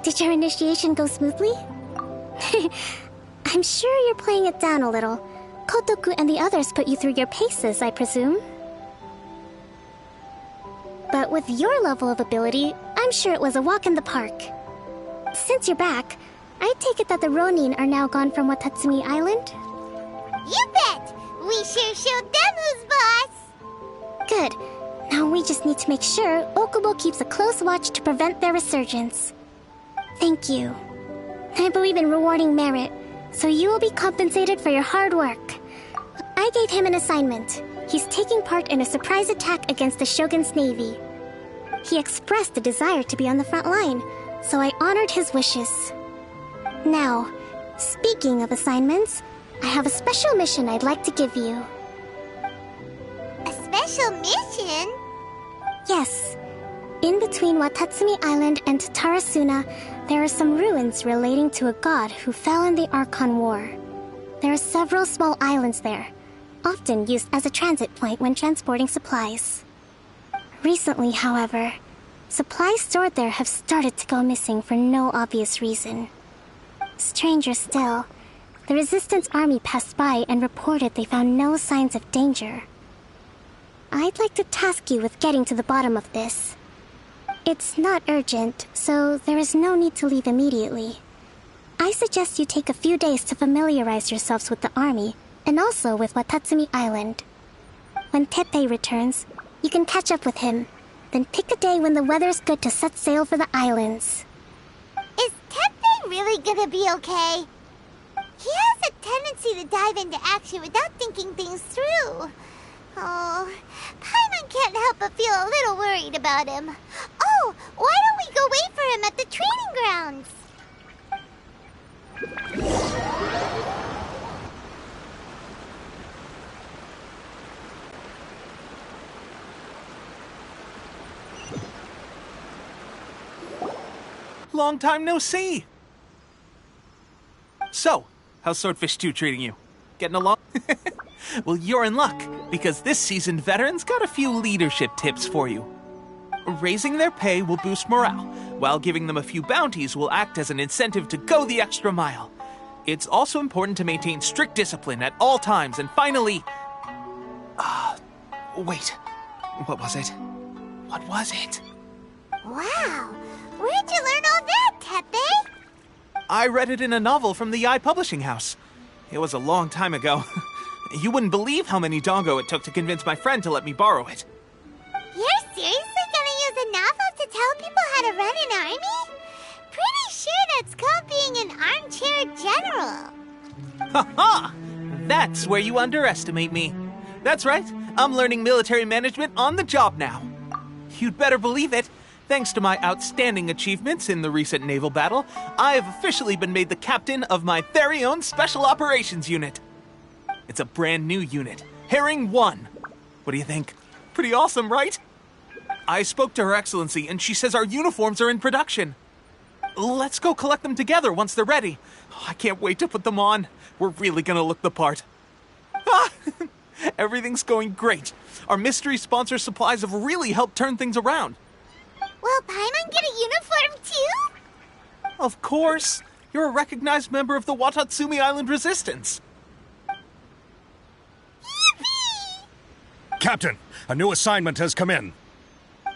Did your initiation go smoothly? I'm sure you're playing it down a little. Kotoku and the others put you through your paces, I presume. But with your level of ability, I'm sure it was a walk in the park. Since you're back, I take it that the Ronin are now gone from Watatsumi Island? You bet! We sure showed them who's boss! Good. Now we just need to make sure Okubo keeps a close watch to prevent their resurgence. Thank you. I believe in rewarding merit, so you will be compensated for your hard work. I gave him an assignment. He's taking part in a surprise attack against the Shogun's navy. He expressed a desire to be on the front line, so I honored his wishes. Now, speaking of assignments, I have a special mission I'd like to give you. A special mission? Yes. In between Watatsumi Island and Tarasuna, there are some ruins relating to a god who fell in the Archon War. There are several small islands there, often used as a transit point when transporting supplies. Recently, however, supplies stored there have started to go missing for no obvious reason. Stranger still, the Resistance Army passed by and reported they found no signs of danger. I'd like to task you with getting to the bottom of this. It's not urgent, so there is no need to leave immediately. I suggest you take a few days to familiarize yourselves with the army, and also with Watatsumi Island. When Teppei returns, you can catch up with him, then pick a day when the weather's good to set sail for the islands. Is Teppei really gonna be okay? He has a tendency to dive into action without thinking things through. Oh, Paimon can't help but feel a little worried about him. Oh, why don't we go wait for him at the training grounds? Long time no see! So, how's Swordfish 2 treating you? Getting along? Well, you're in luck, because this seasoned veteran's got a few leadership tips for you. Raising their pay will boost morale, while giving them a few bounties will act as an incentive to go the extra mile. It's also important to maintain strict discipline at all times, and finally... wait. What was it? What was it? Wow, where'd you learn all that, Teppei? I read it in a novel from the Yae Publishing House. It was a long time ago. You wouldn't believe how many dongo it took to convince my friend to let me borrow it. You're seriously gonna use a novel to tell people how to run an army? Pretty sure that's called being an armchair general. Ha-ha! That's where you underestimate me. That's right, I'm learning military management on the job now. You'd better believe it. Thanks to my outstanding achievements in the recent naval battle, I have officially been made the captain of my very own Special Operations Unit. It's a brand new unit, Herring 1. What do you think? Pretty awesome, right? I spoke to Her Excellency, and she says our uniforms are in production. Let's go collect them together once they're ready. I can't wait to put them on. We're really gonna look the part. Ah! Everything's going great. Our mystery sponsor supplies have really helped turn things around. Will Paimon get a uniform too? Of course. You're a recognized member of the Watatsumi Island Resistance. Yippee! Captain, a new assignment has come in.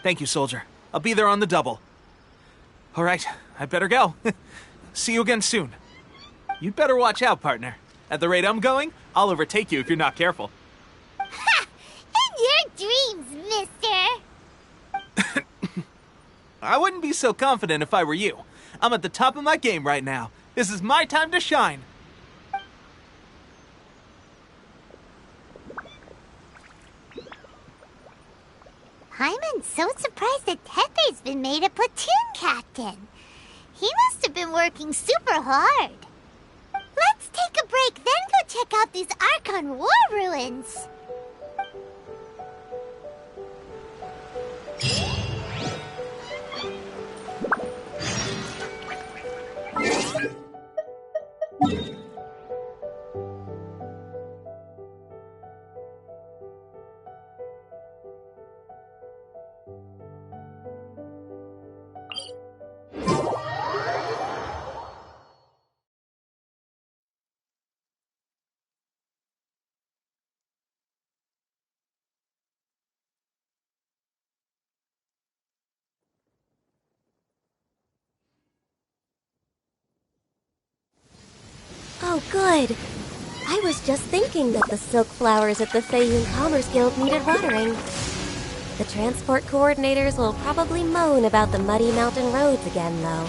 Thank you, soldier. I'll be there on the double. All right, I better go. See you again soon. You'd better watch out, partner. At the rate I'm going, I'll overtake you if you're not careful. Ha! In your dreams, mister! I wouldn't be so confident if I were you. I'm at the top of my game right now. This is my time to shine. Paimon's so surprised that Teppei's been made a platoon captain. He must have been working super hard. Let's take a break, then go check out these Archon War ruins. Oh, good. I was just thinking that the silk flowers at the Feiyun Commerce Guild needed watering. The transport coordinators will probably moan about the muddy mountain roads again, though.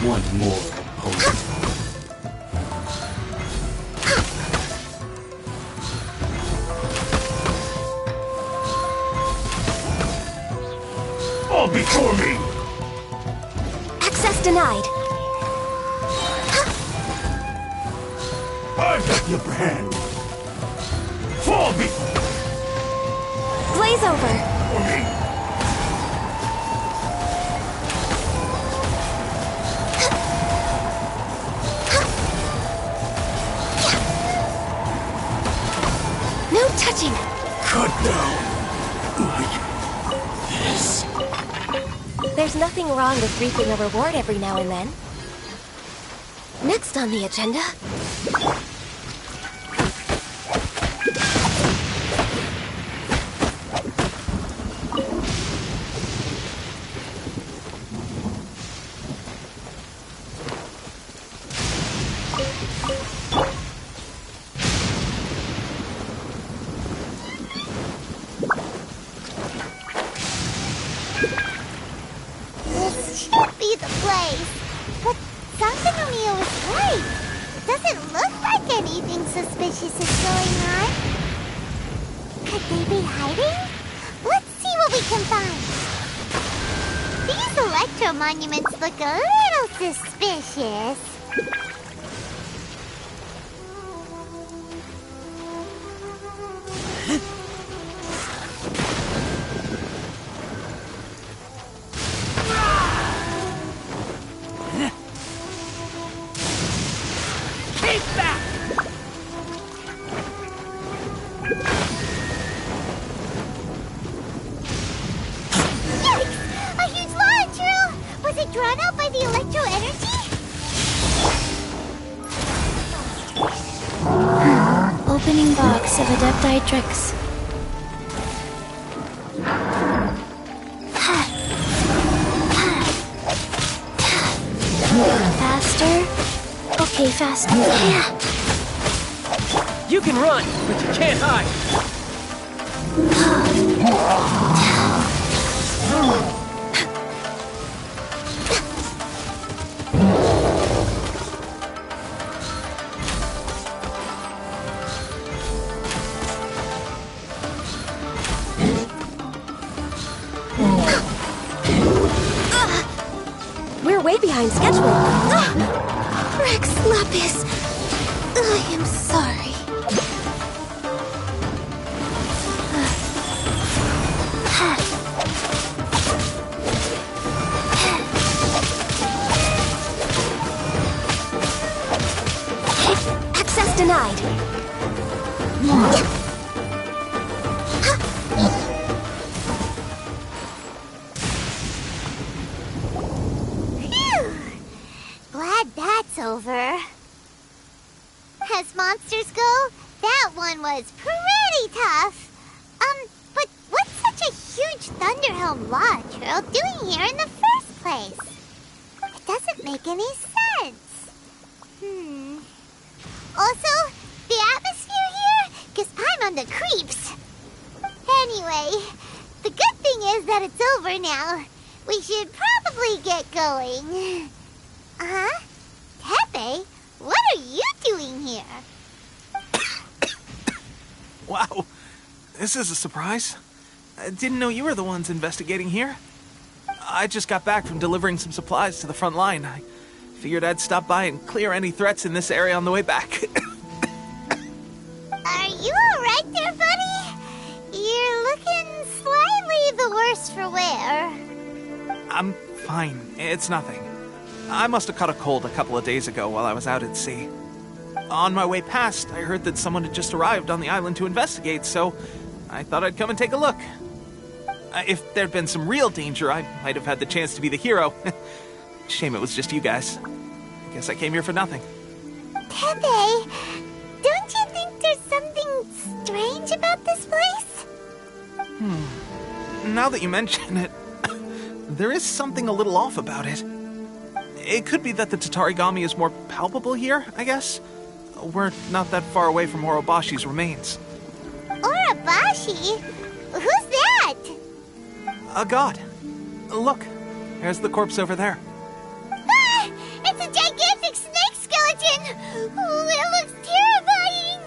One more opponent. All before me! Access denied. I've got the upper hand. Fall before Blaze over. me! No touching. Cut down. Like this. There's nothing wrong with reaping a reward every now and then. Next on the agenda... This should be the place. But Sankanomiya was right. Doesn't look like anything suspicious is going on. Could they be hiding? Let's see what we can find. These electro monuments look a little suspicious. Keep back! Yikes! A huge launch drill! Was it drawn out by the electro energy? Opening box of Adepti Tricks. Faster? Okay. Okay, fast. Yeah. You can run, but you can't hide. We're way behind schedule. Rex Lapis, I am sorry. Access denied. Phew! Glad that's over. As monsters go, that one was pretty tough. But what's such a huge Thunderhelm Lodge Earl doing here in the first place? It doesn't make any sense. Also, the atmosphere here gives Paimon the creeps. Anyway, the good thing is that it's over now. We should probably get going. Tepe, what are you doing here? Wow, this is a surprise. I didn't know you were the ones investigating here. I just got back from delivering some supplies to the front line. I figured I'd stop by and clear any threats in this area on the way back. Are you alright there, buddy? You're looking slightly the worse for wear. I'm fine. It's nothing. I must have caught a cold a couple of days ago while I was out at sea. On my way past, I heard that someone had just arrived on the island to investigate, so I thought I'd come and take a look. If there'd been some real danger, I might have had the chance to be the hero. Shame it was just you guys. I guess I came here for nothing. Tepe, don't you think there's something strange about this place? Now that you mention it, there is something a little off about it. It could be that the Tatarigami is more palpable here, I guess. We're not that far away from Orobashi's remains. Orobashi? Who's that? A god. Look, there's the corpse over there. Ah! It's a gigantic snake skeleton! Oh, it looks terrifying!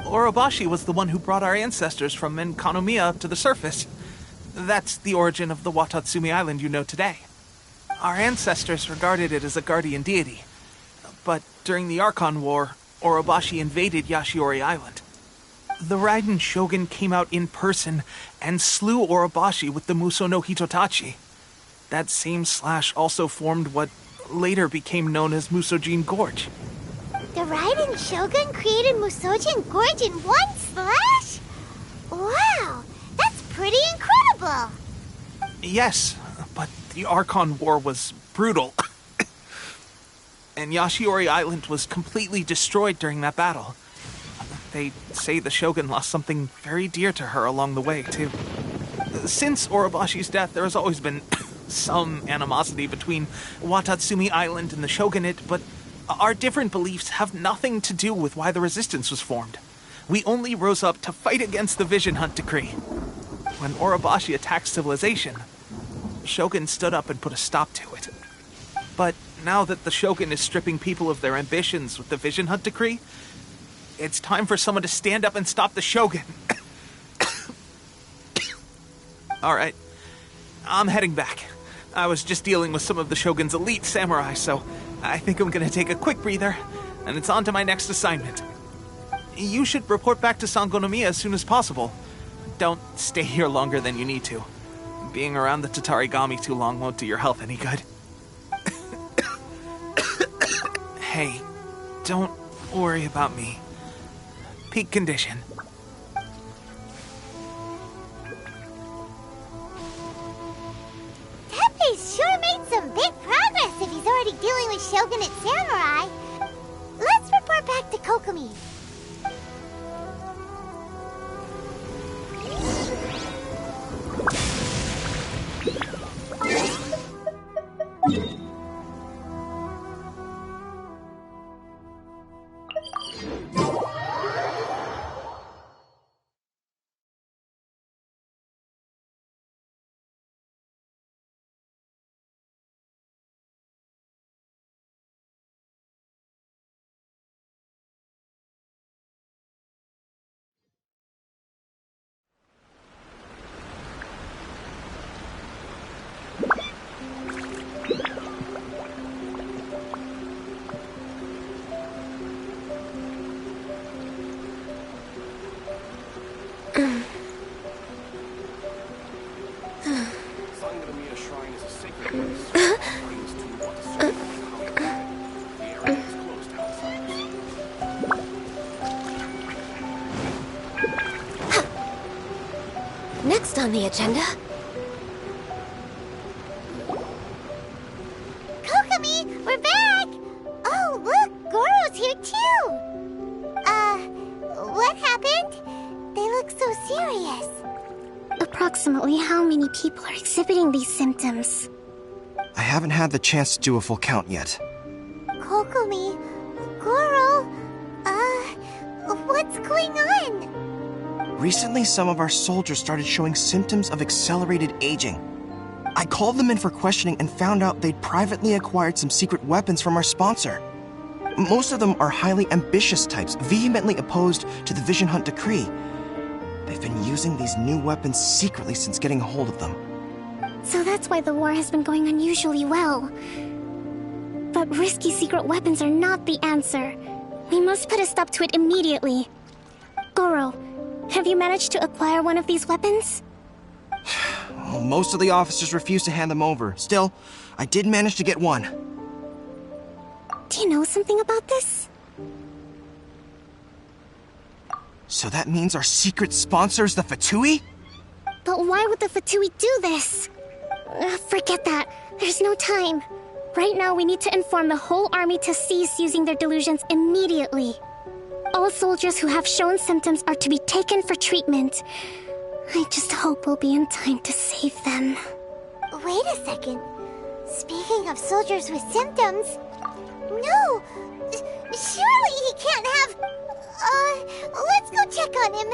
Orobashi was the one who brought our ancestors from Enkanomiya up to the surface. That's the origin of the Watatsumi Island you know today. Our ancestors regarded it as a guardian deity. But during the Archon War, Orobashi invaded Yashiori Island. The Raiden Shogun came out in person and slew Orobashi with the Muso no Hitotachi. That same slash also formed what later became known as Musojin Gorge. The Raiden Shogun created Musojin Gorge in one slash? Wow, that's pretty incredible! Yes, but the Archon War was brutal. And Yashiori Island was completely destroyed during that battle. They say the Shogun lost something very dear to her along the way, too. Since Orobashi's death, there has always been some animosity between Watatsumi Island and the Shogunate, but our different beliefs have nothing to do with why the resistance was formed. We only rose up to fight against the Vision Hunt Decree. When Orobashi attacked civilization, the Shogun stood up and put a stop to it. But now that the Shogun is stripping people of their ambitions with the Vision Hunt Decree, it's time for someone to stand up and stop the Shogun. Alright, I'm heading back. I was just dealing with some of the Shogun's elite samurai, so I think I'm gonna take a quick breather, and it's on to my next assignment. You should report back to Sangonomiya as soon as possible. Don't stay here longer than you need to. Being around the Tatarigami too long won't do your health any good. Hey, don't worry about me. Peak condition. Tepe's sure made some big progress if he's already dealing with Shogunate samurai. Let's report back to Kokomi. on the agenda? Kokomi, we're back! Oh, look, Goro's here too! What happened? They look so serious. Approximately how many people are exhibiting these symptoms? I haven't had the chance to do a full count yet. Kokomi, Goro, what's going on? Recently, some of our soldiers started showing symptoms of accelerated aging. I called them in for questioning and found out they'd privately acquired some secret weapons from our sponsor. Most of them are highly ambitious types, vehemently opposed to the Vision Hunt decree. They've been using these new weapons secretly since getting a hold of them. So that's why the war has been going unusually well. But risky secret weapons are not the answer. We must put a stop to it immediately. Goro, have you managed to acquire one of these weapons? Well, most of the officers refuse to hand them over. Still, I did manage to get one. Do you know something about this? So that means our secret sponsor is the Fatui? But why would the Fatui do this? Forget that. There's no time. Right now, we need to inform the whole army to cease using their delusions immediately. All soldiers who have shown symptoms are to be taken for treatment. I just hope we'll be in time to save them. Wait a second. Speaking of soldiers with symptoms... No! Surely he can't have... let's go check on him.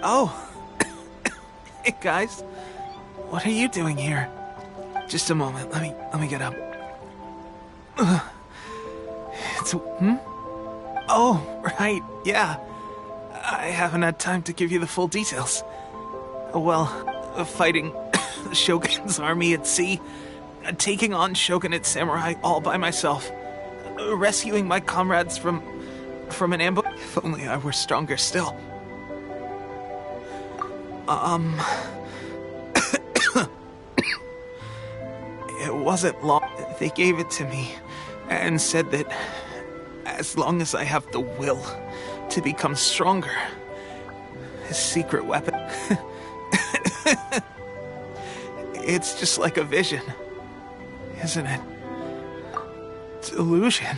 Oh. Hey, guys. What are you doing here? Just a moment. Let me get up. Oh, right. Yeah. I haven't had time to give you the full details. Well, fighting the Shogun's army at sea, taking on Shogunate samurai all by myself, rescuing my comrades from an ambush. If only I were stronger still. It wasn't long. They gave it to me and said that as long as I have the will to become stronger, his secret weapon. It's just like a vision, isn't it? Delusion.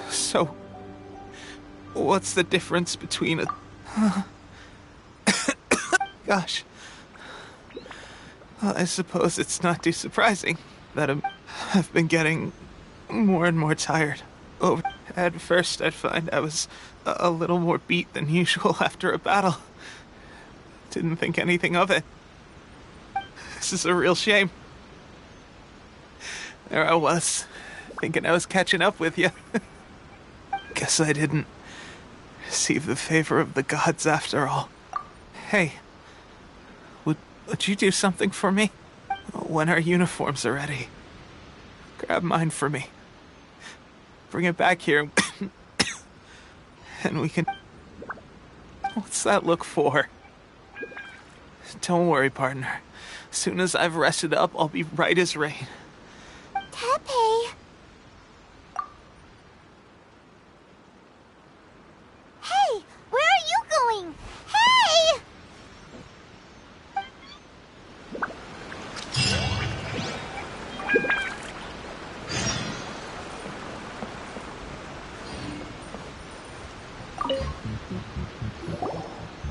So, what's the difference between a... Gosh. Well, I suppose it's not too surprising that I've been getting more and more tired. Oh, at first I'd find I was a little more beat than usual after a battle. Didn't think anything of it. This is a real shame. There I was, thinking I was catching up with you. Guess I didn't receive the favor of the gods after all. Hey, would you do something for me? When our uniforms are ready, grab mine for me. bring it back here, and we can... What's that look for? Don't worry, partner. As soon as I've rested up, I'll be right as rain. Teppei. Hey, where are you going? Hey!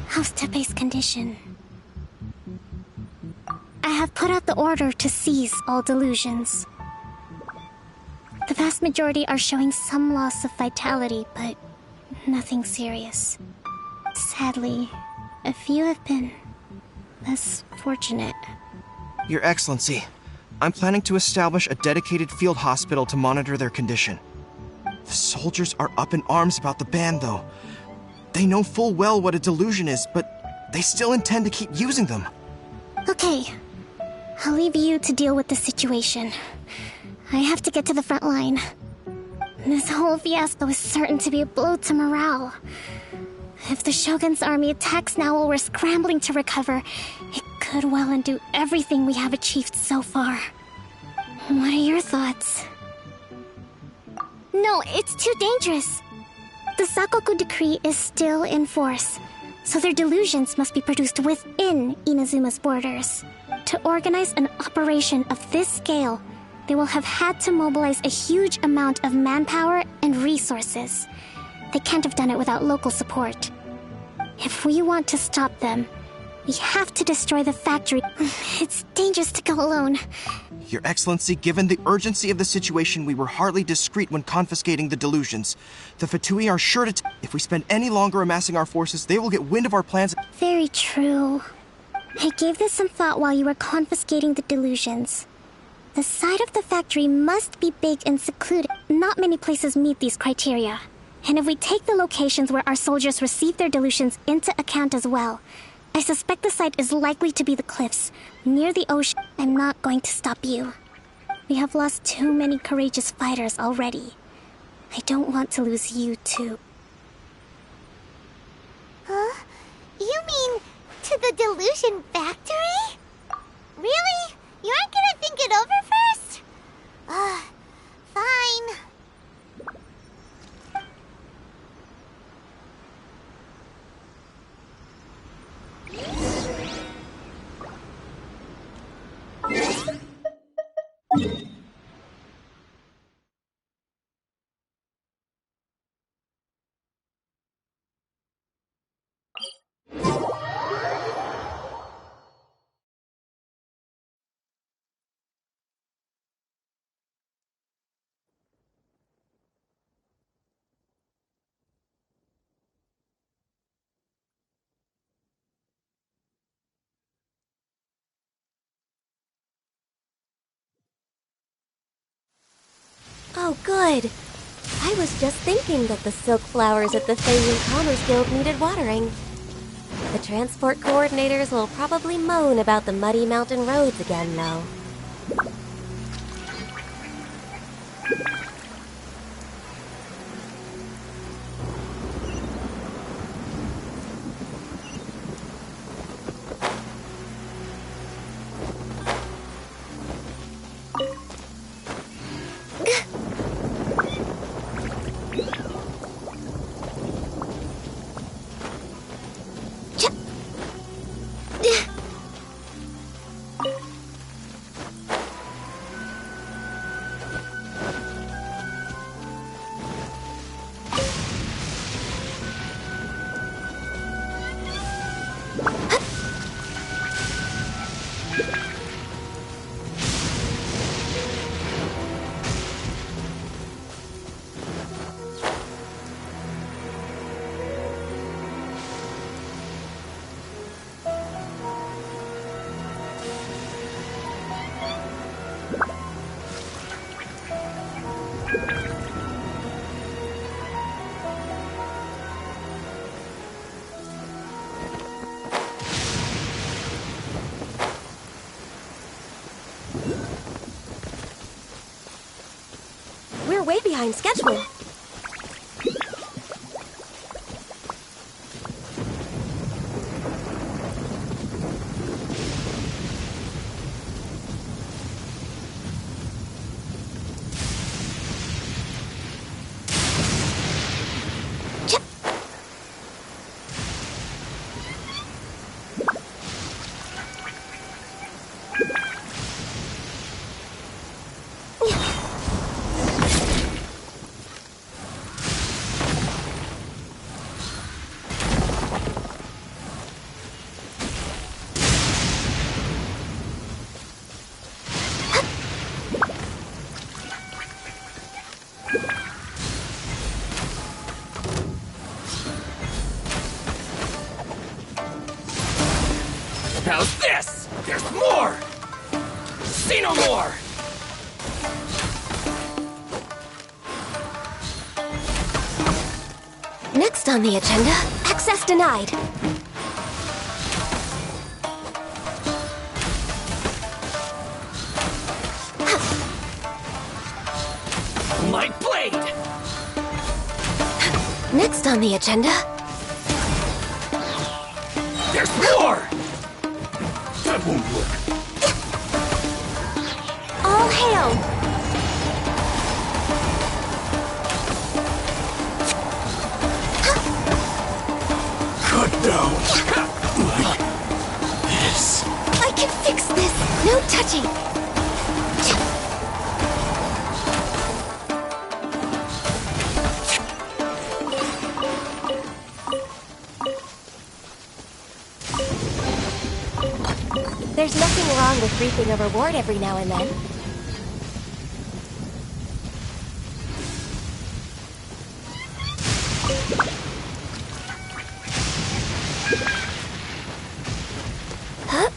How's Teppei's condition? I have put out the order to seize all delusions. The vast majority are showing some loss of vitality, but nothing serious. Sadly, a few have been less fortunate. Your Excellency, I'm planning to establish a dedicated field hospital to monitor their condition. The soldiers are up in arms about the ban, though. They know full well what a delusion is, but they still intend to keep using them. Okay, I'll leave you to deal with the situation. I have to get to the front line. This whole fiasco is certain to be a blow to morale. If the Shogun's army attacks now while we're scrambling to recover, it could well undo everything we have achieved so far. What are your thoughts? No, it's too dangerous. The Sakoku decree is still in force, so their delusions must be produced within Inazuma's borders. To organize an operation of this scale, they will have had to mobilize a huge amount of manpower and resources. They can't have done it without local support. If we want to stop them, we have to destroy the factory. It's dangerous to go alone. Your Excellency, given the urgency of the situation, we were hardly discreet when confiscating the delusions. The Fatui are sure to... If we spend any longer amassing our forces, they will get wind of our plans... Very true. I gave this some thought while you were confiscating the delusions. The side of the factory must be big and secluded. Not many places meet these criteria. And if we take the locations where our soldiers receive their delusions into account as well, I suspect the site is likely to be the cliffs, near the ocean. I'm not going to stop you. We have lost too many courageous fighters already. I don't want to lose you too. Huh? You mean to the delusion factory? Really? You aren't gonna think it over first? Fine. Oh, good. I was just thinking that the silk flowers at the Feiyun Commerce Guild needed watering. The transport coordinators will probably moan about the muddy mountain roads again, though. We're way behind schedule. How's this? There's more! See no more! Next on the agenda, access denied. Light blade! Next on the agenda, There's more! That won't work. all hail! Cut down. Like this. I can fix this! No touching! There's nothing wrong with reaping a reward every now and then. Huh?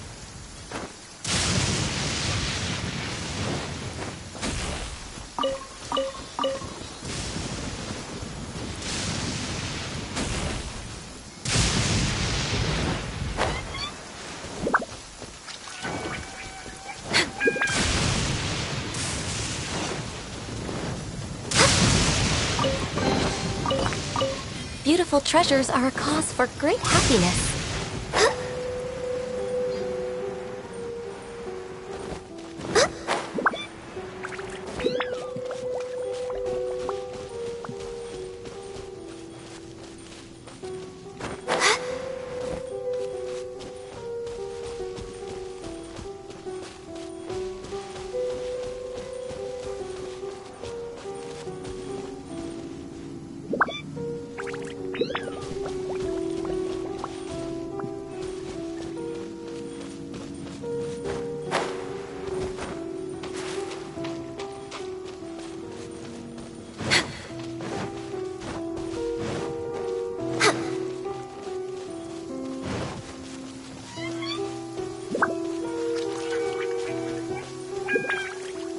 Beautiful treasures are a cause for great happiness.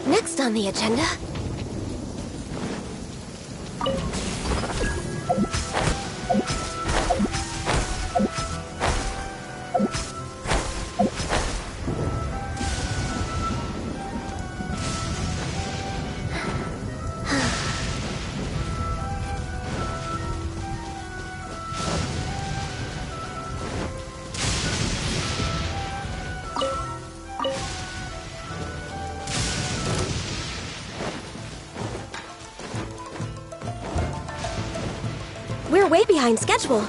Next on the agenda, we're way behind schedule.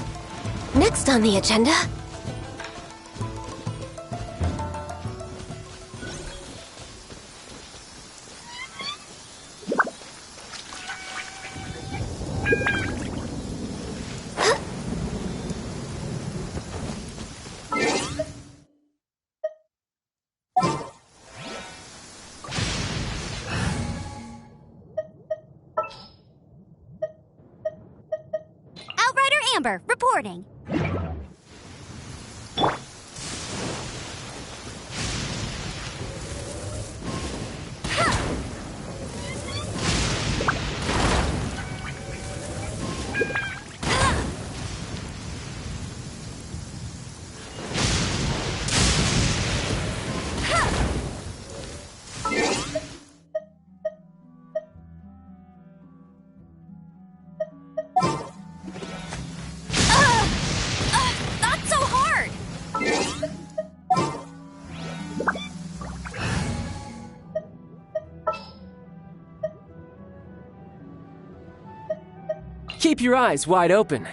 Next on the agenda, Outrider Amber, reporting. Not so hard! Keep your eyes wide open.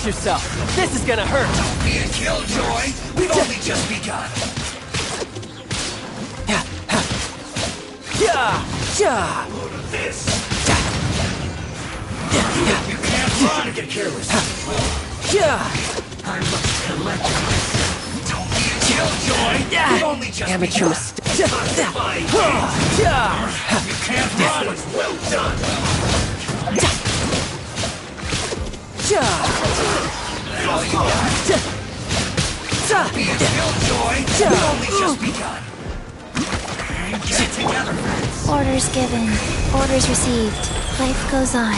yourself! This is gonna hurt! Be a killjoy! We've only just begun! Load of this! You can't run and get careless! I'm collecting myself! Don't be a killjoy! We've only just Amateur begun! mistake. Classifying you can't run! Well done! All you got! Be a killjoy! We've only just begun! Get it together, friends! Orders given. Orders received. Life goes on.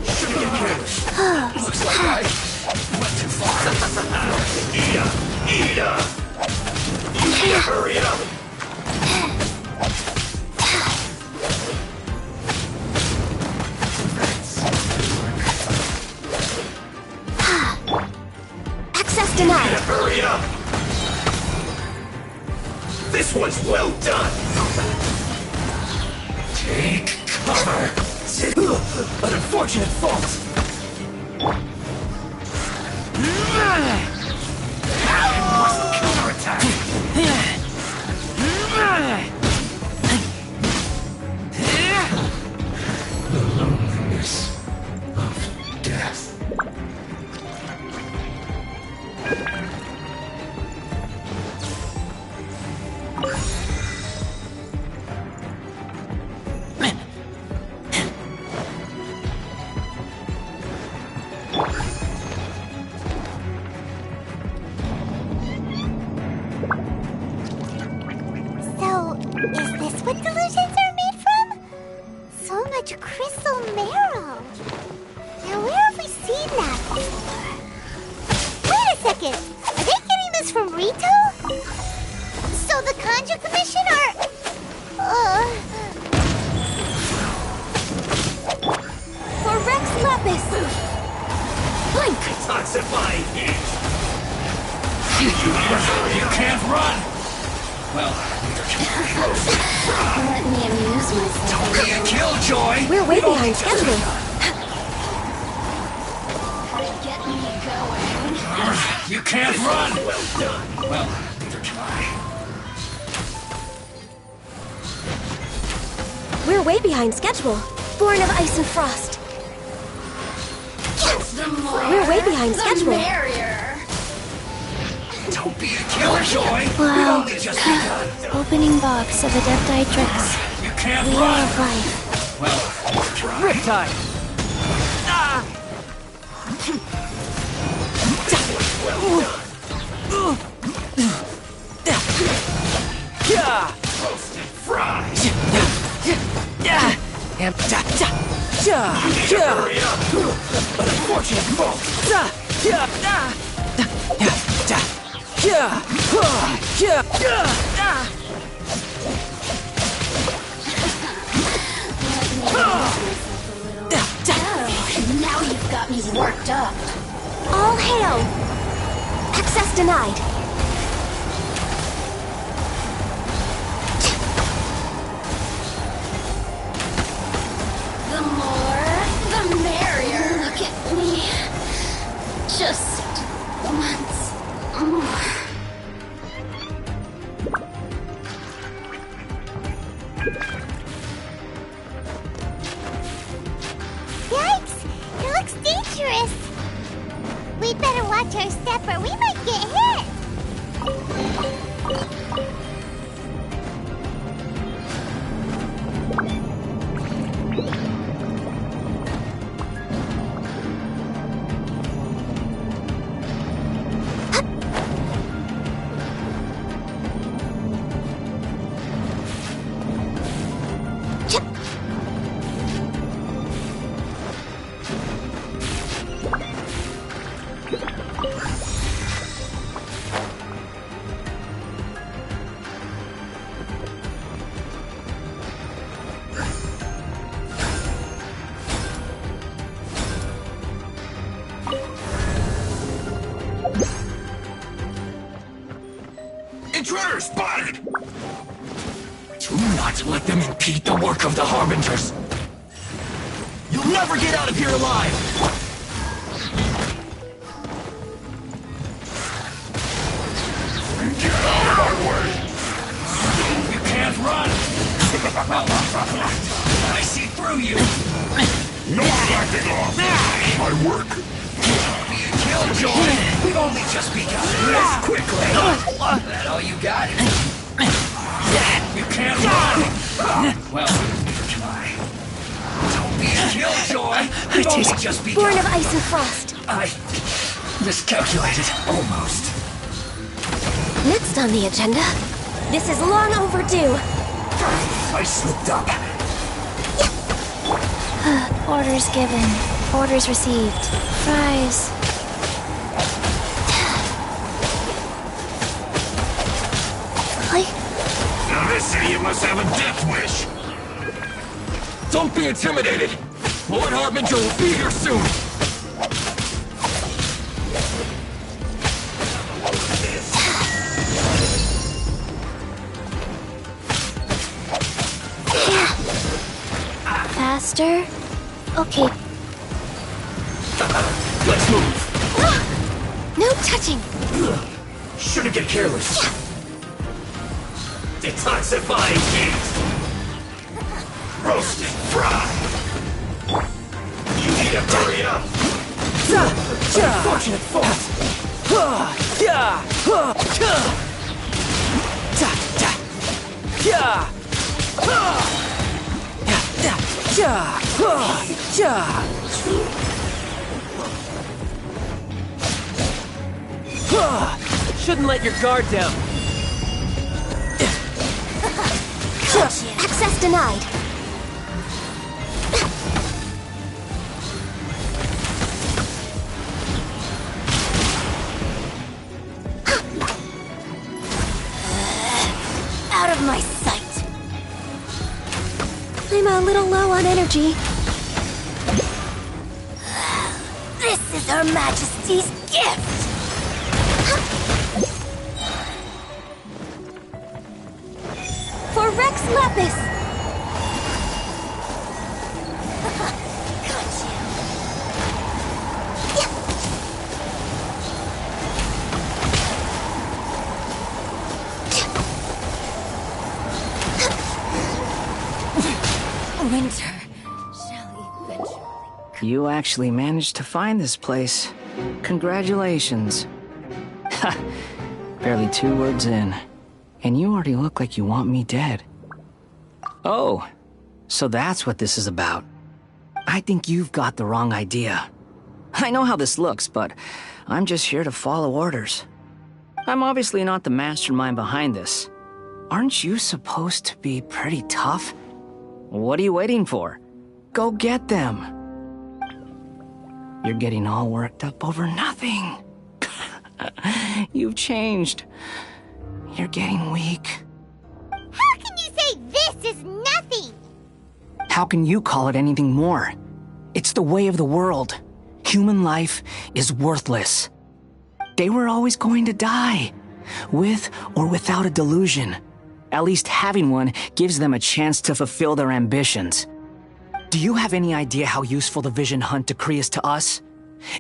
Shouldn't get careless. Looks like I went too far. Ida! You need to hurry up! Access You need denied. to hurry up! This one's well done! Take cover! An unfortunate fault! I must counterattack! The loneliness of death. So, is this what delusions are made from? So much crystal marrow. Now, where have we seen that before? Wait a second. Are they getting this from Rito? So the Conjure Commission are... For Rex Lapis! Blink! Detoxifying heat! You can't run! Well, neither can I. Let me amuse myself. Don't be a killjoy! We're way behind schedule. Get me going. You can't run! Well done. Well, neither can I. We're way behind schedule. Born of ice and frost. We're way behind schedule. Don't be a killjoy! Wow. We've only just begun. Opening box of Adepti You can't Wheel run! of Life. Well, neither can I. Riptide! Roasted fries! Hurry up! An unfortunate fault! Now you've got me worked up. All hail! Access denied. The more, the merrier. Look at me. Just once more. Yikes! It looks dangerous. We'd better watch our step or we might get hit. Intruder spotted! Do not let them impede the work of the Harbingers! You'll never get out of here alive! Well, I see through you. No slacking off! My work! Killjoy! We've only just begun. This quickly! That all you got? You can't run! Well, try. Don't be a Killjoy! We've only just begun. Born of ice and frost. I miscalculated. Almost. Next on the agenda, this is long overdue. I slipped up. Orders given. Orders received. Fries. Now this idiot must have a death wish! Don't be intimidated! Lord Harbinger will be here soon! Faster? Okay. Let's move! No touching! Shouldn't get careless. Detoxifying heat! Roast and fry! You need to hurry up! Unfortunate fault! Shouldn't let your guard down. Access denied. Out of my sight. I'm a little low on energy. This is Her Majesty's gift! For Rex Lapis! Winter shall eventually... You actually managed to find this place. Congratulations. Ha! Barely 2 words in. And you already look like you want me dead. Oh, so that's what this is about. I think you've got the wrong idea. I know how this looks, but I'm just here to follow orders. I'm obviously not the mastermind behind this. Aren't you supposed to be pretty tough? What are you waiting for? Go get them. You're getting all worked up over nothing. You've changed. You're getting weak. How can you say this is nothing? How can you call it anything more? It's the way of the world. Human life is worthless. They were always going to die, with or without a delusion. At least having one gives them a chance to fulfill their ambitions. Do you have any idea how useful the Vision Hunt decree is to us?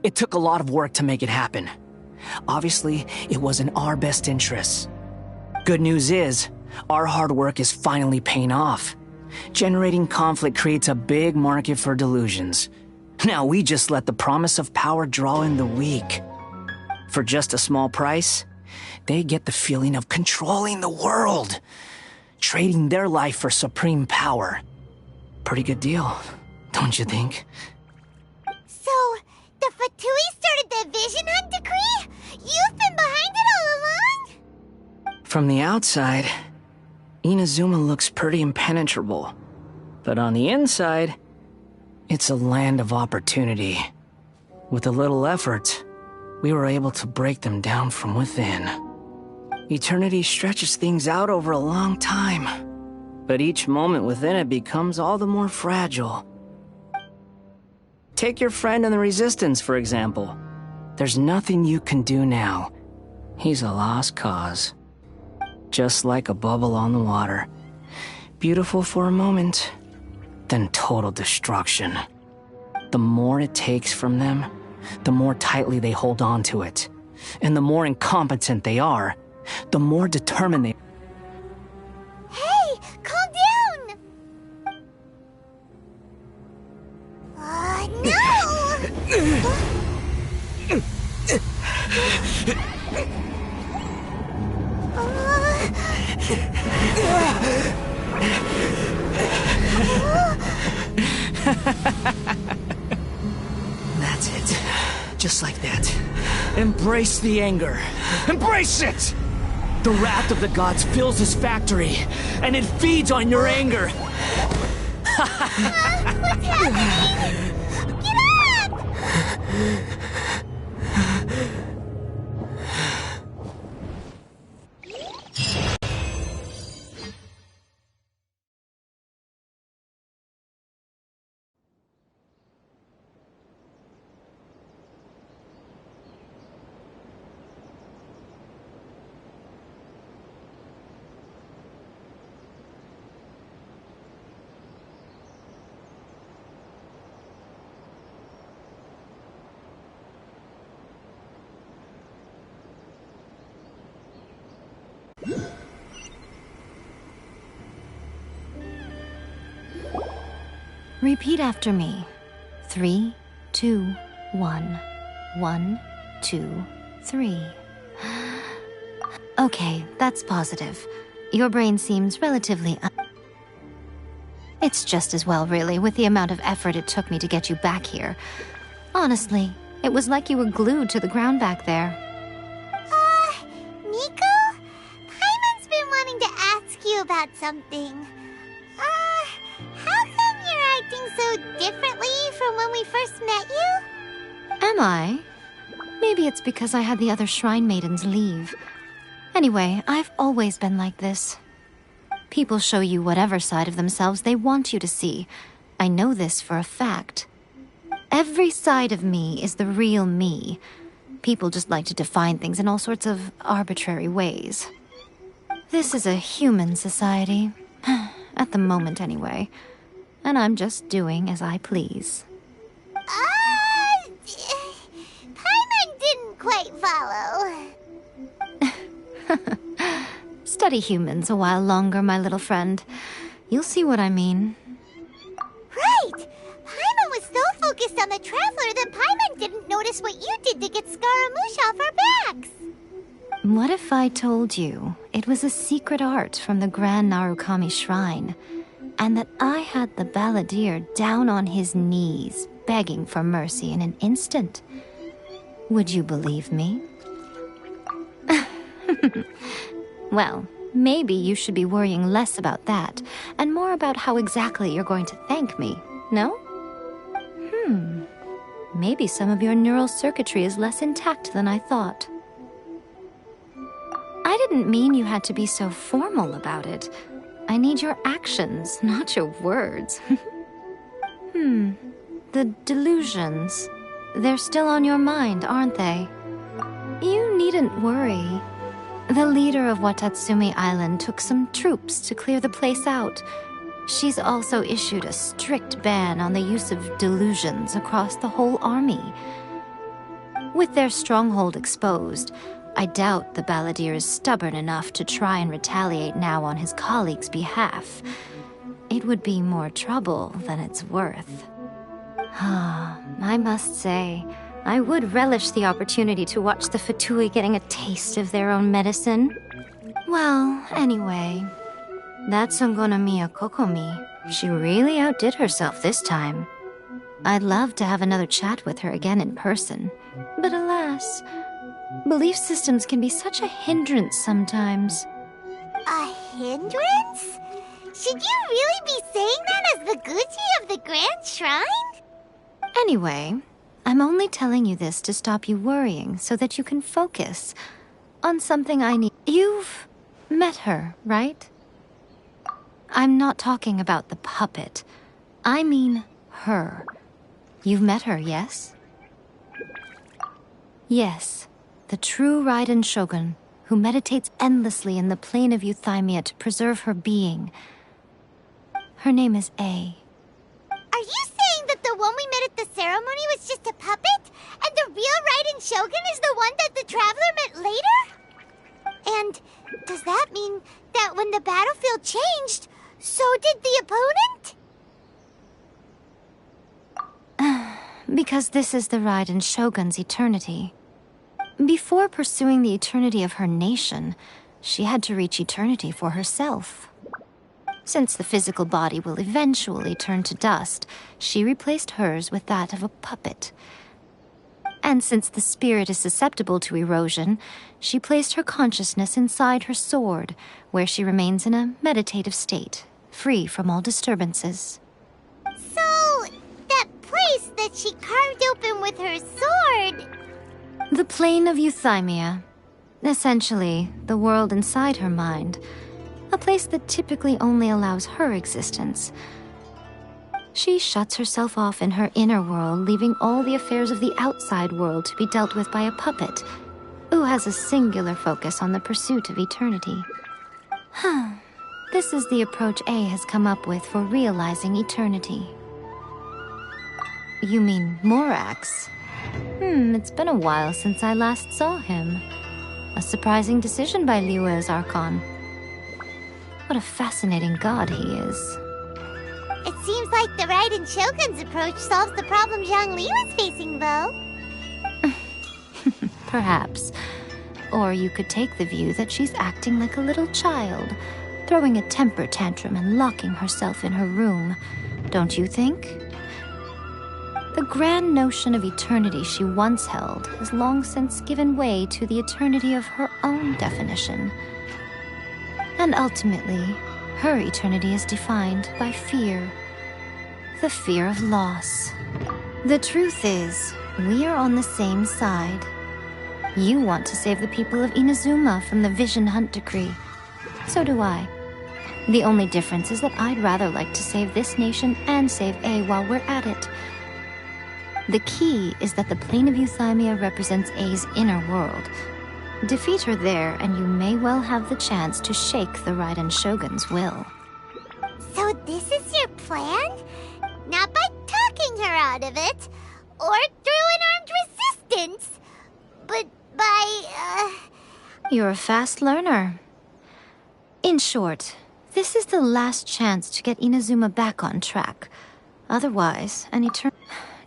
It took a lot of work to make it happen. Obviously, it was in our best interests. Good news is, our hard work is finally paying off. Generating conflict creates a big market for delusions. Now we just let the promise of power draw in the weak. For just a small price, they get the feeling of controlling the world, trading their life for supreme power. Pretty good deal, don't you think? So, the Fatui started the Vision Hunt decree? You've been behind it all along? From the outside, Inazuma looks pretty impenetrable. But on the inside, it's a land of opportunity. With a little effort, we were able to break them down from within. Eternity stretches things out over a long time, but each moment within it becomes all the more fragile. Take your friend in the Resistance, for example. There's nothing you can do now. He's a lost cause. Just like a bubble on the water. Beautiful for a moment, then total destruction. The more it takes from them, the more tightly they hold on to it. And the more incompetent they are, the more determined they... Hey, calm down! That's it. Just like that. Embrace the anger. Embrace it! The wrath of the gods fills this factory, and it feeds on your anger. What's happening? Get up! Repeat after me. 3, 2, 1. 1, 2, 3. Okay, that's positive. Your brain seems relatively It's just as well, really, with the amount of effort it took me to get you back here. Honestly, it was like you were glued to the ground back there. Nico? Paimon's been wanting to ask you about something. How come you're acting so differently from when we first met you? Am I? Maybe it's because I had the other Shrine Maidens leave. Anyway, I've always been like this. People show you whatever side of themselves they want you to see. I know this for a fact. Every side of me is the real me. People just like to define things in all sorts of arbitrary ways. This is a human society. At the moment, anyway. And I'm just doing as I please. Paimon didn't quite follow. Study humans a while longer, my little friend. You'll see what I mean. Right! Paimon was so focused on the Traveler that Paimon didn't notice what you did to get Scaramouche off our backs. What if I told you it was a secret art from the Grand Narukami Shrine, and that I had the balladeer down on his knees, begging for mercy in an instant? Would you believe me? Well, maybe you should be worrying less about that, and more about how exactly you're going to thank me, no? Maybe some of your neural circuitry is less intact than I thought. I didn't mean you had to be so formal about it. I need your actions, not your words. The delusions. They're still on your mind, aren't they? You needn't worry. The leader of Watatsumi Island took some troops to clear the place out. She's also issued a strict ban on the use of delusions across the whole army. With their stronghold exposed, I doubt the balladeer is stubborn enough to try and retaliate now on his colleagues' behalf. It would be more trouble than it's worth. I must say, I would relish the opportunity to watch the Fatui getting a taste of their own medicine. Well, anyway, that Sungonomiya Kokomi, she really outdid herself this time. I'd love to have another chat with her again in person, but alas, belief systems can be such a hindrance sometimes. A hindrance? Should you really be saying that as the Gucci of the Grand Shrine? Anyway, I'm only telling you this to stop you worrying so that you can focus on something I need. You've met her, right? I'm not talking about the puppet. I mean her. You've met her, yes? Yes, the true Raiden Shogun, who meditates endlessly in the plane of Euthymia to preserve her being. Her name is A. Are you saying that the one we met at the ceremony was just a puppet? And the real Raiden Shogun is the one that the Traveler met later? And does that mean that when the battlefield changed, so did the opponent? Because this is the Raiden Shogun's eternity. Before pursuing the eternity of her nation, she had to reach eternity for herself. Since the physical body will eventually turn to dust, she replaced hers with that of a puppet. And since the spirit is susceptible to erosion, she placed her consciousness inside her sword, where she remains in a meditative state, free from all disturbances. So, that place that she carved open with her sword... The plane of Euthymia. Essentially, the world inside her mind. A place that typically only allows her existence. She shuts herself off in her inner world, leaving all the affairs of the outside world to be dealt with by a puppet, who has a singular focus on the pursuit of eternity. This is the approach A has come up with for realizing eternity. You mean Morax? It's been a while since I last saw him. A surprising decision by Liyue's Archon. What a fascinating god he is. It seems like the Raiden Shogun's approach solves the problem Zhongli was facing, though. Perhaps. Or you could take the view that she's acting like a little child, throwing a temper tantrum and locking herself in her room. Don't you think? The grand notion of eternity she once held has long since given way to the eternity of her own definition. And ultimately, her eternity is defined by fear. The fear of loss. The truth is, we are on the same side. You want to save the people of Inazuma from the Vision Hunt decree. So do I. The only difference is that I'd rather like to save this nation and save A while we're at it. The key is that the plane of Euthymia represents A's inner world. Defeat her there, and you may well have the chance to shake the Raiden Shogun's will. So this is your plan? Not by talking her out of it, or through an armed resistance, but by, You're a fast learner. In short, this is the last chance to get Inazuma back on track. Otherwise, an eternal...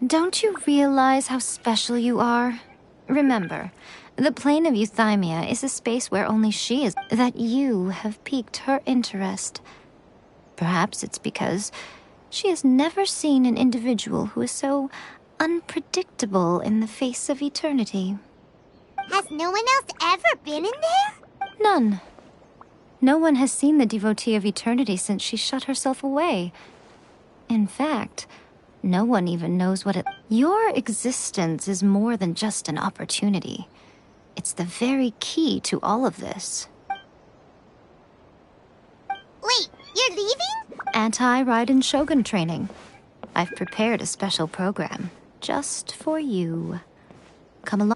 Don't you realize how special you are? Remember, the plane of Euthymia is a space where only she is... That you have piqued her interest. Perhaps it's because she has never seen an individual who is so unpredictable in the face of eternity. Has no one else ever been in there? None. No one has seen the devotee of eternity since she shut herself away. In fact... no one even knows what it... Your existence is more than just an opportunity. It's the very key to all of this. Wait, you're leaving? Anti-Raiden Shogun training. I've prepared a special program just for you. Come along.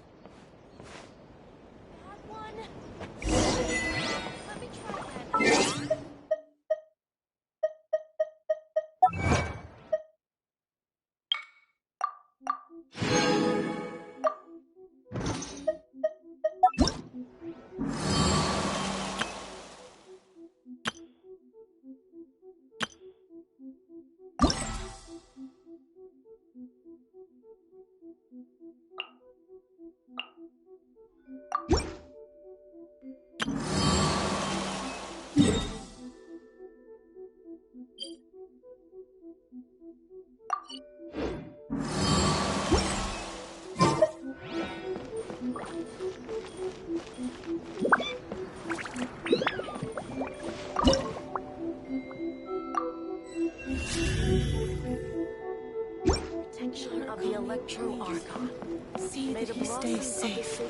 Protection of the Electro Archon. See that he stays safe.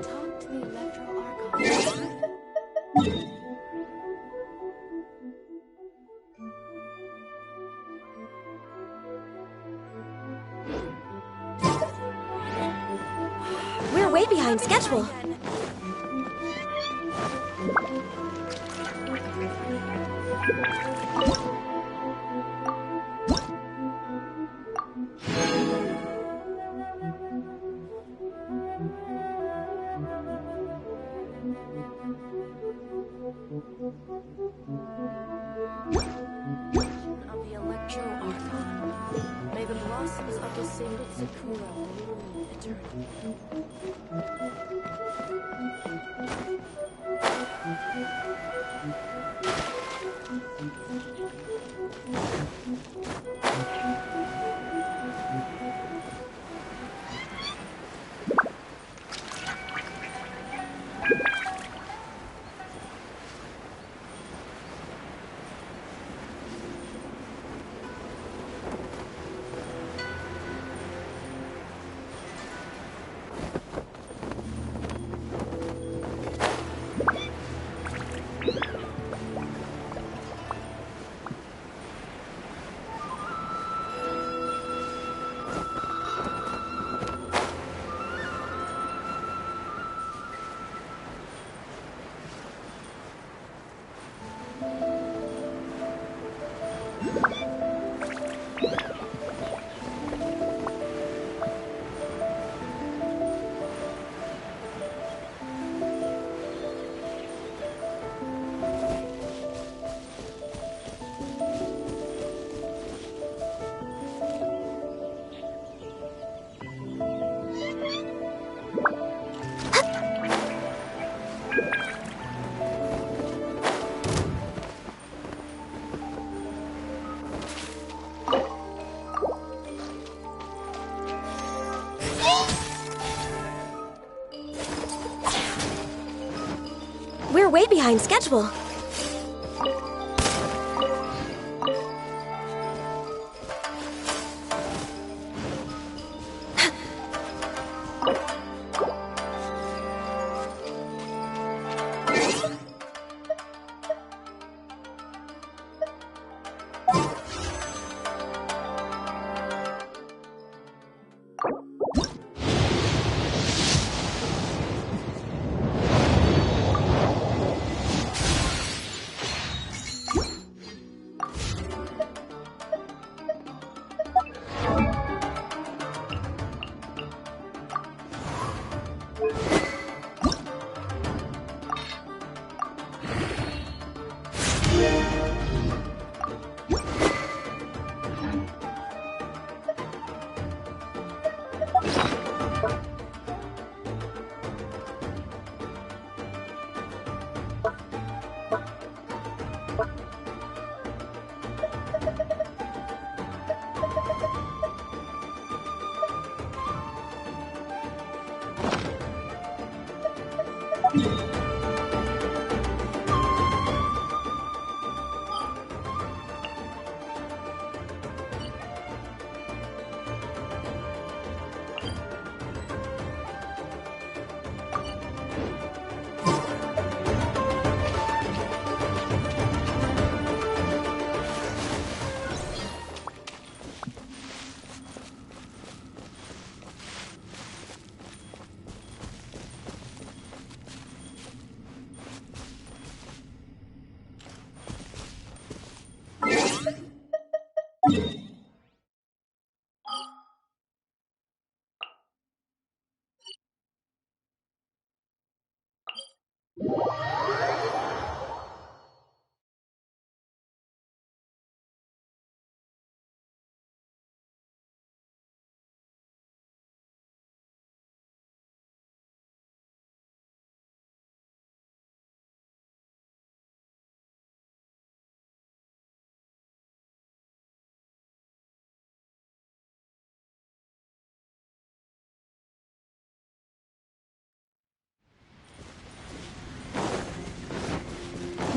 Talk to the Electro Archon. We're way behind schedule. Sakura, Eternal. We're way behind schedule.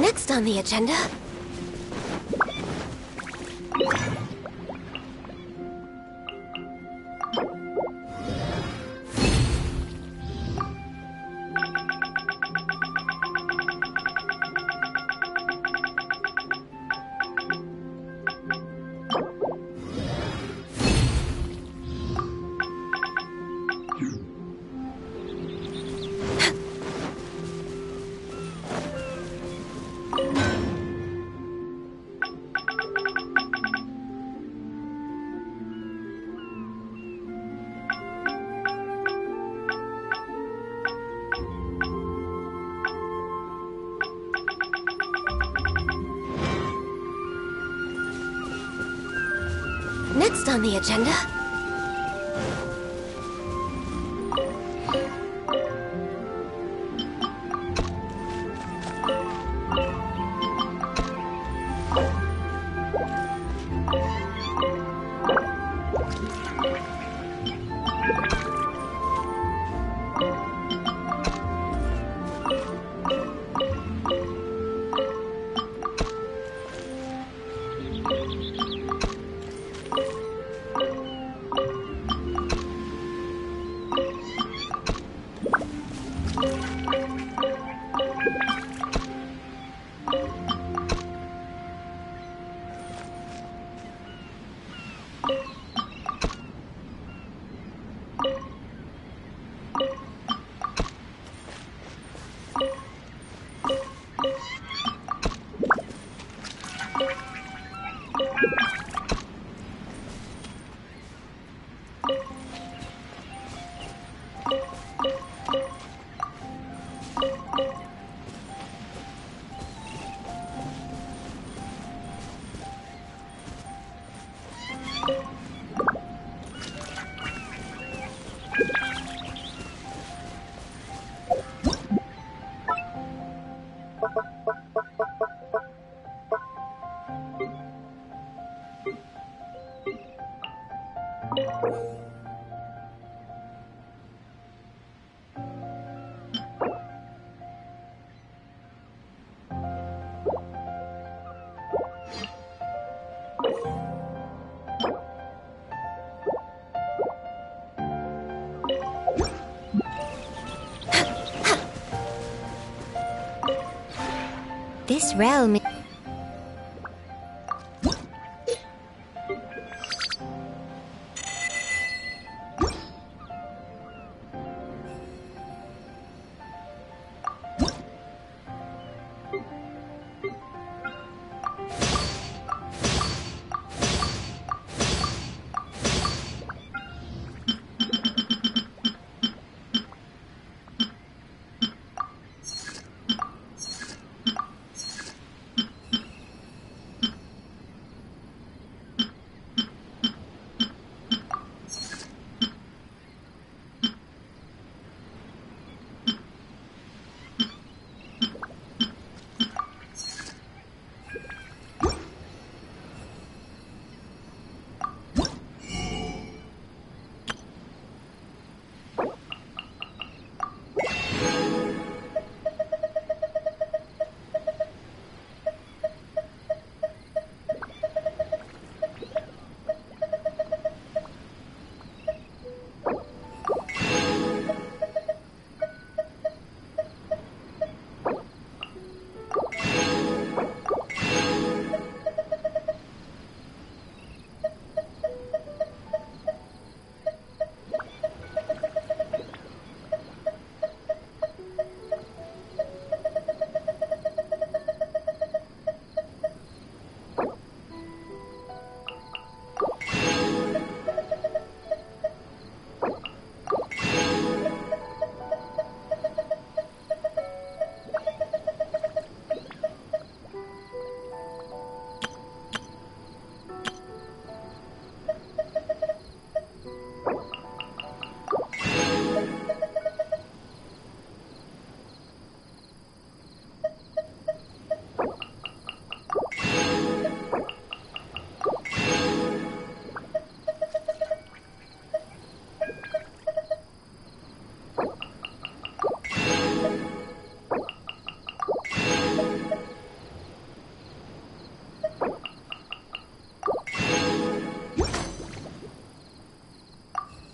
Next on the agenda... Next on the agenda... This realm...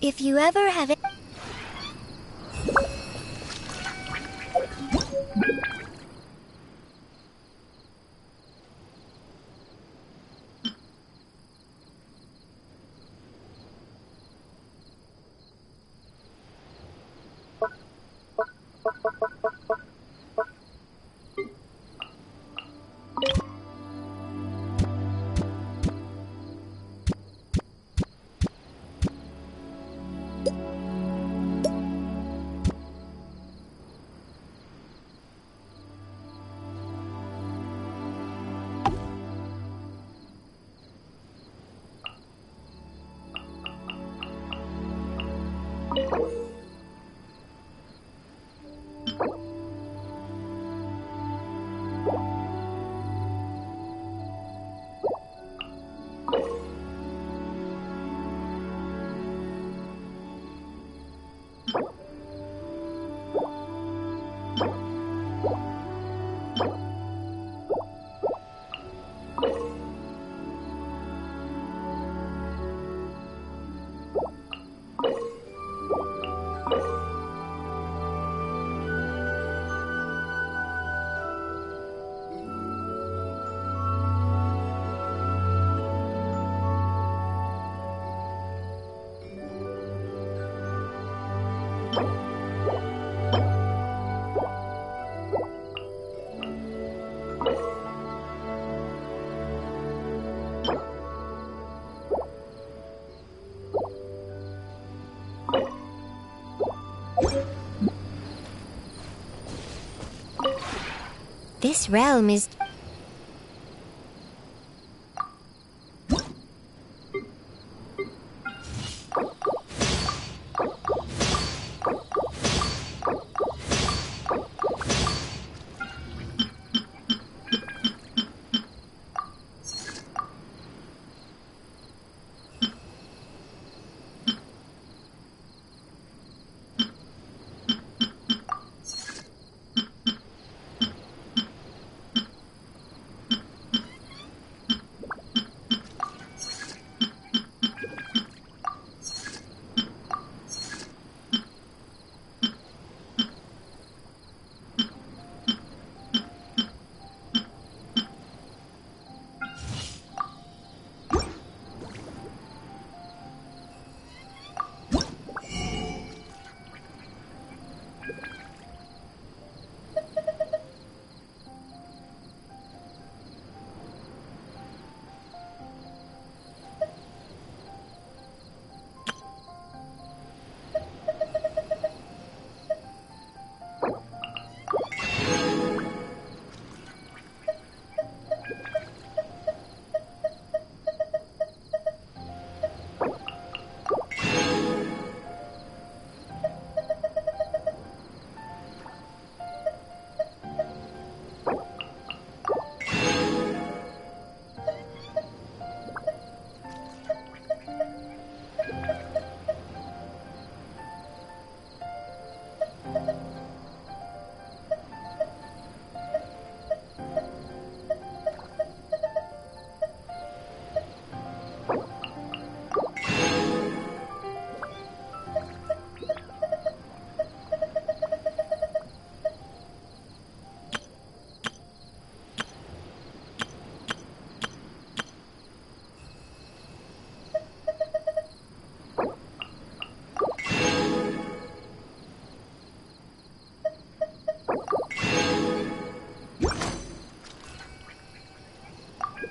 If you ever have it... This realm is...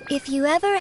If you ever...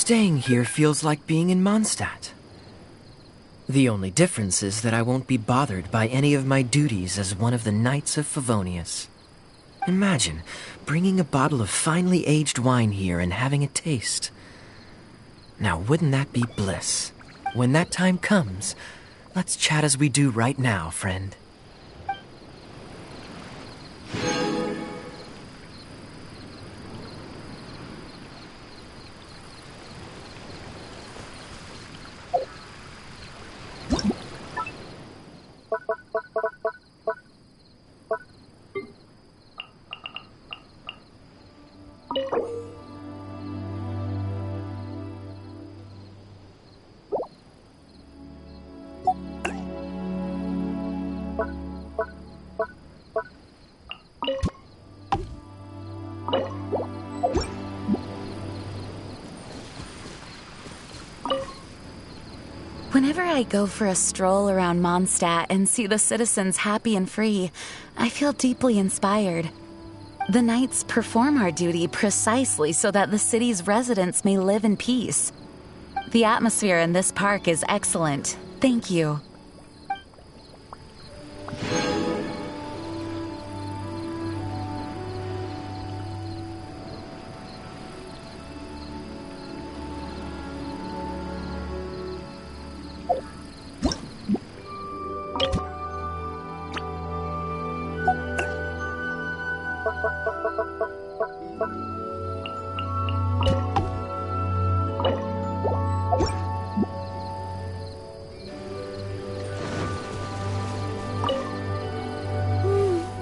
Staying here feels like being in Mondstadt. The only difference is that I won't be bothered by any of my duties as one of the Knights of Favonius. Imagine bringing a bottle of finely aged wine here and having a taste. Now, wouldn't that be bliss? When that time comes, let's chat as we do right now, friend. Whenever I go for a stroll around Mondstadt and see the citizens happy and free, I feel deeply inspired. The Knights perform our duty precisely so that the city's residents may live in peace. The atmosphere in this park is excellent. Thank you.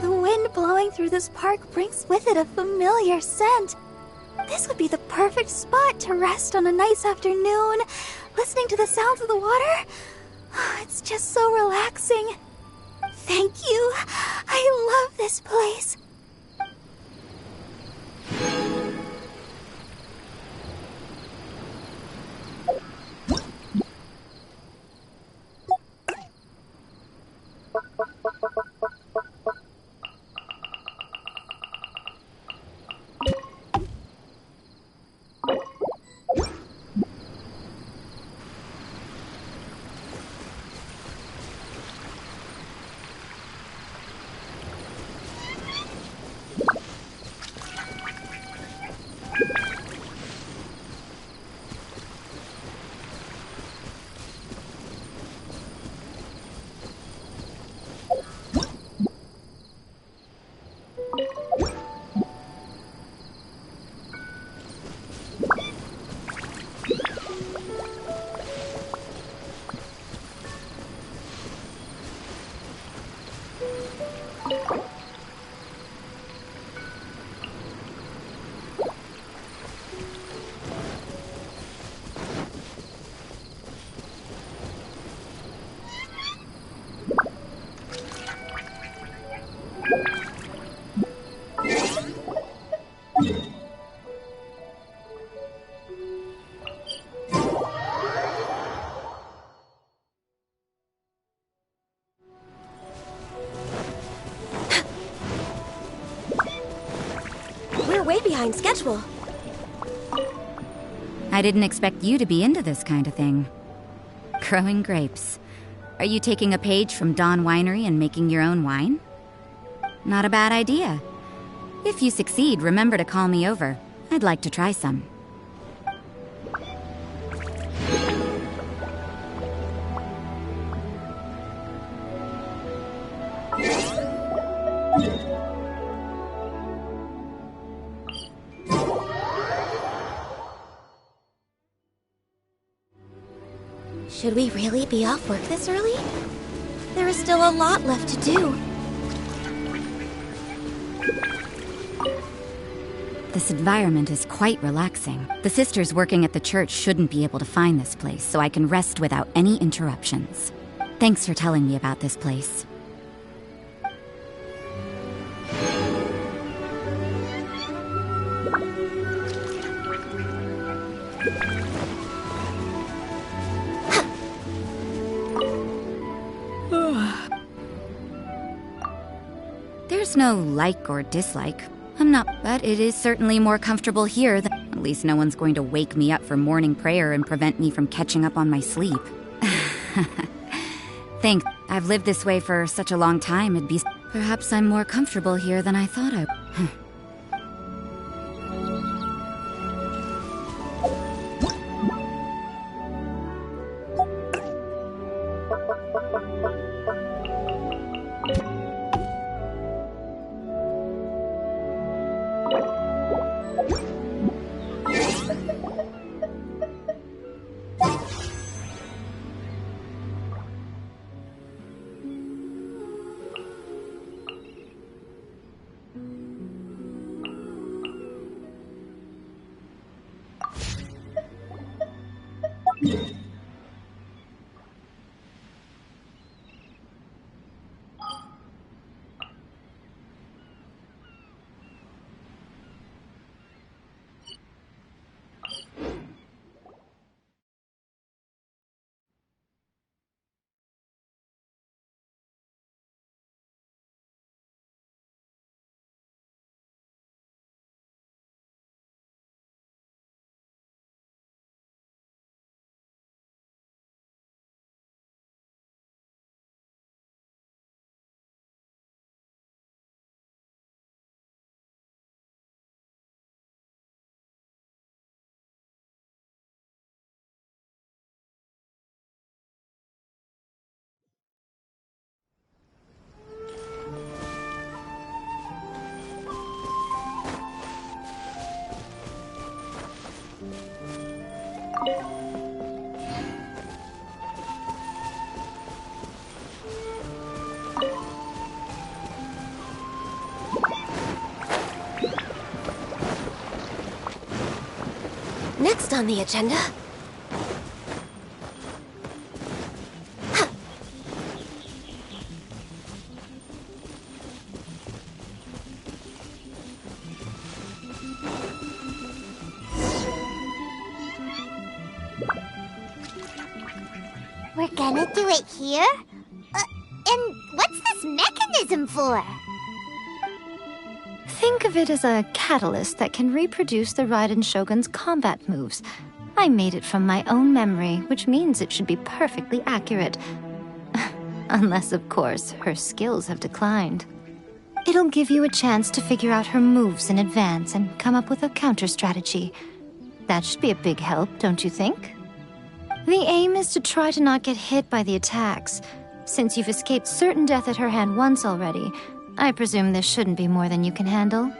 The wind blowing through this park brings with it a familiar scent. This would be the perfect spot to rest on a nice afternoon, listening to the sounds of the water. It's just so relaxing. Thank you. I love this place. We're way behind schedule. I didn't expect you to be into this kind of thing. Growing grapes. Are you taking a page from Dawn Winery and making your own wine? Not a bad idea. If you succeed, remember to call me over. I'd like to try some. Should we really be off work this early? There is still a lot left to do. This environment is quite relaxing. The sisters working at the church shouldn't be able to find this place, so I can rest without any interruptions. Thanks for telling me about this place. There's no like or dislike. I'm not, but it is certainly more comfortable here than... At least no one's going to wake me up for morning prayer and prevent me from catching up on my sleep. Thanks. I've lived this way for such a long time, it'd be... Perhaps I'm more comfortable here than I thought I... Next on the agenda... We're gonna do it here? And what's this mechanism for? Think of it as a catalyst that can reproduce the Raiden Shogun's combat moves. I made it from my own memory, which means it should be perfectly accurate. Unless, of course, her skills have declined. It'll give you a chance to figure out her moves in advance and come up with a counter strategy. That should be a big help, don't you think? The aim is to try to not get hit by the attacks. Since you've escaped certain death at her hand once already, I presume this shouldn't be more than you can handle.